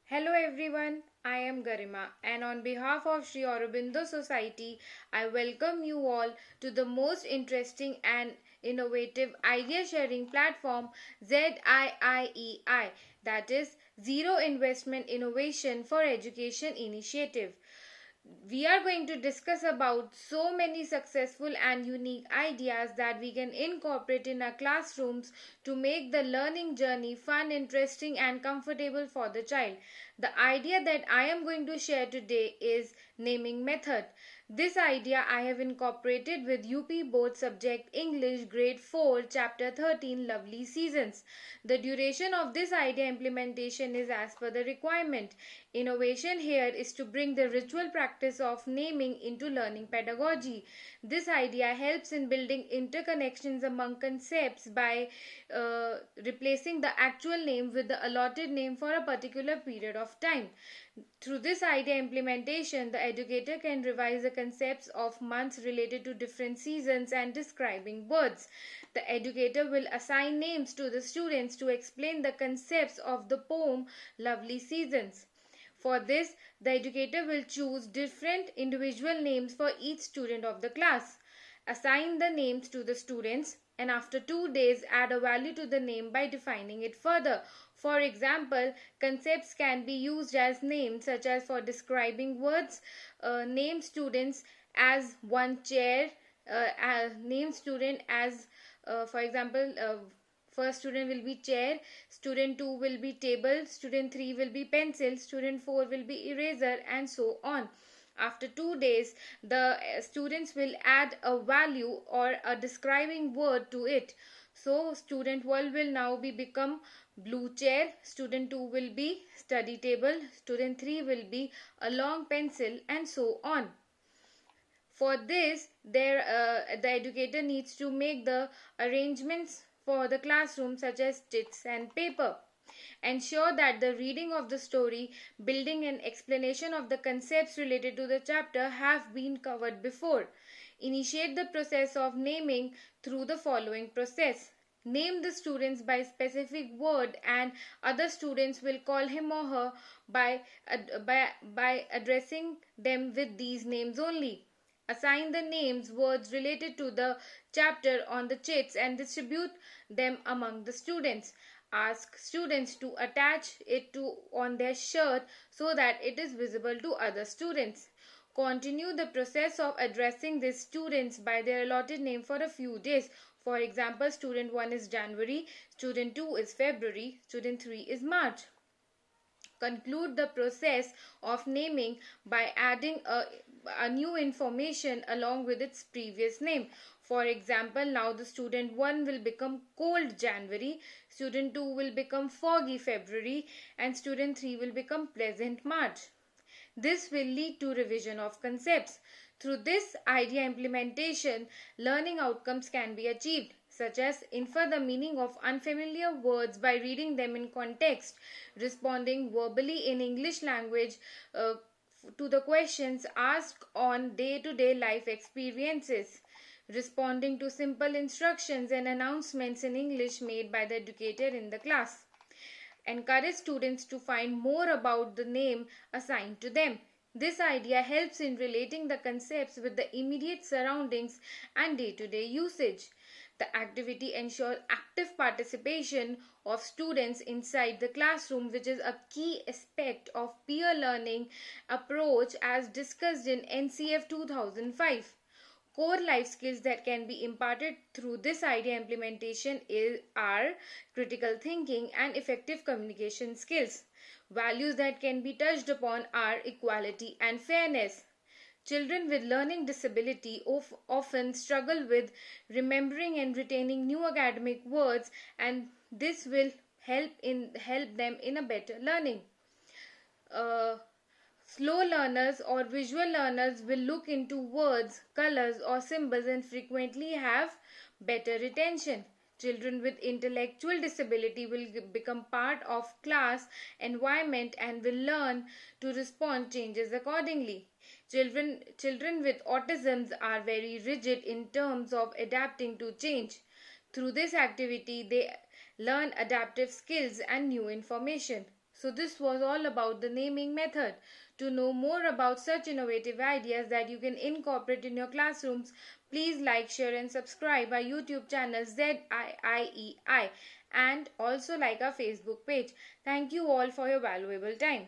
Hello everyone, I am Garima and on behalf of Sri Aurobindo Society, I welcome you all to the most interesting and innovative idea sharing platform ZIIEI, that is Zero Investment Innovation for Education Initiative. We are going to discuss about so many successful and unique ideas that we can incorporate in our classrooms to make the learning journey fun, interesting and comfortable for the child. The idea that I am going to share today is naming method. This idea I have incorporated with UP board subject English grade 4 chapter 13 Lovely Seasons. The duration of this idea implementation is as per the requirement. Innovation here is to bring the ritual practice of naming into learning pedagogy. This idea helps in building interconnections among concepts by replacing the actual name with the allotted name for a particular period of time. Through this idea implementation, the educator can revise the concepts of months related to different seasons and describing words. The educator will assign names to the students to explain the concepts of the poem Lovely Seasons. For this, the educator will choose different individual names for each student of the class. Assign the names to the students and after 2 days add a value to the name by defining it further. For example, concepts can be used as names such as for describing words, name students as one chair, name student as for example first student will be chair, student 2 will be table, student 3 will be pencil, student 4 will be eraser and so on. After 2 days, the students will add a value or a describing word to it. So student 1 will now become blue chair, student 2 will be study table, student 3 will be a long pencil and so on. For this, the educator needs to make the arrangements for the classroom such as chits and paper. Ensure that the reading of the story, building and explanation of the concepts related to the chapter have been covered before. Initiate the process of naming through the following process. Name the students by specific word and other students will call him or her by addressing them with these names only. Assign the names, words related to the chapter on the chits and distribute them among the students. Ask students to attach it on their shirt so that it is visible to other students. Continue the process of addressing these students by their allotted name for a few days. For example, student 1 is January, student 2 is February, student 3 is March. Conclude the process of naming by adding a new information along with its previous name. For example, now the student 1 will become cold January, student 2 will become foggy February and student 3 will become pleasant March. This will lead to revision of concepts. Through this idea implementation, learning outcomes can be achieved, such as infer the meaning of unfamiliar words by reading them in context, responding verbally in English language to the questions asked on day-to-day life experiences, responding to simple instructions and announcements in English made by the educator in the class. Encourage students to find more about the name assigned to them. This idea helps in relating the concepts with the immediate surroundings and day-to-day usage. The activity ensures active participation of students inside the classroom, which is a key aspect of peer learning approach as discussed in NCF 2005. Core life skills that can be imparted through this idea implementation are critical thinking and effective communication skills. Values that can be touched upon are equality and fairness. Children with learning disability often struggle with remembering and retaining new academic words, and this will help them in a better learning. Slow learners or visual learners will look into words, colors or symbols and frequently have better retention. Children with intellectual disability will become part of class environment and will learn to respond changes accordingly. Children with autism are very rigid in terms of adapting to change. Through this activity, they learn adaptive skills and new information. So this was all about the naming method. To know more about such innovative ideas that you can incorporate in your classrooms, please like, share and subscribe our YouTube channel ZIIEI and also like our Facebook page. Thank you all for your valuable time.